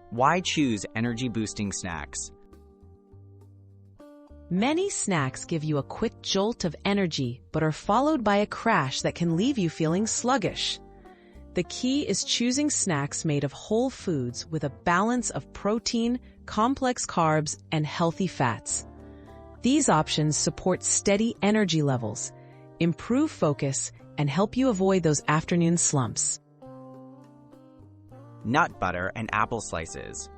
Why choose energy-boosting snacks? Many snacks give you a quick jolt of energy but are followed by a crash that can leave you feeling sluggish. The key is choosing snacks made of whole foods with a balance of protein, complex carbs, and healthy fats. These options support steady energy levels, improve focus, and help you avoid those afternoon slumps. Nut butter and apple slices.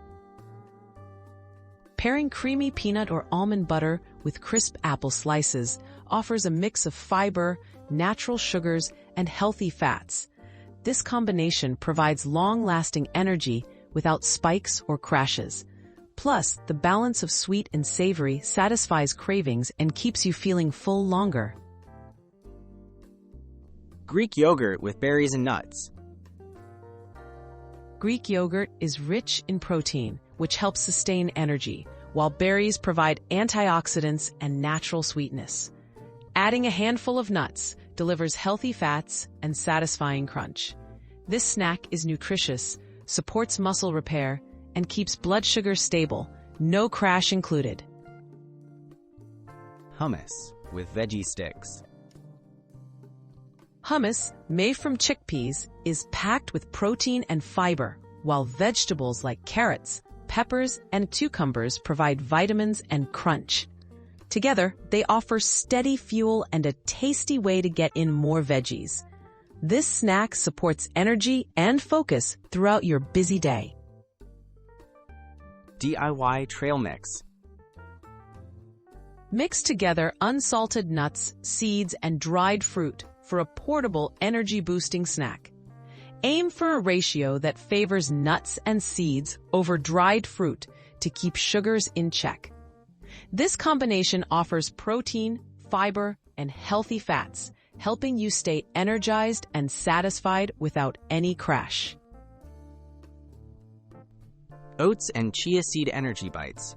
Pairing creamy peanut or almond butter with crisp apple slices offers a mix of fiber, natural sugars, and healthy fats. This combination provides long-lasting energy without spikes or crashes. Plus, the balance of sweet and savory satisfies cravings and keeps you feeling full longer. Greek yogurt with berries and nuts. Greek yogurt is rich in protein, which helps sustain energy, while berries provide antioxidants and natural sweetness. Adding a handful of nuts delivers healthy fats and satisfying crunch. This snack is nutritious, supports muscle repair, and keeps blood sugar stable, no crash included. Hummus with veggie sticks. Hummus, made from chickpeas, is packed with protein and fiber, while vegetables like carrots, peppers, and cucumbers provide vitamins and crunch. Together, they offer steady fuel and a tasty way to get in more veggies. This snack supports energy and focus throughout your busy day. DIY trail mix. Mix together unsalted nuts, seeds, and dried fruit for a portable, energy-boosting snack. Aim for a ratio that favors nuts and seeds over dried fruit to keep sugars in check. This combination offers protein, fiber, and healthy fats, helping you stay energized and satisfied without any crash. Oats and chia seed energy bites.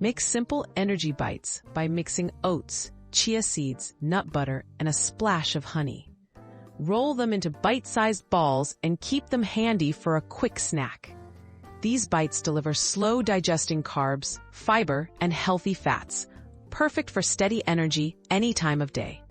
Make simple energy bites by mixing oats, chia seeds, nut butter, and a splash of honey. Roll them into bite-sized balls and keep them handy for a quick snack. These bites deliver slow-digesting carbs, fiber, and healthy fats, perfect for steady energy any time of day.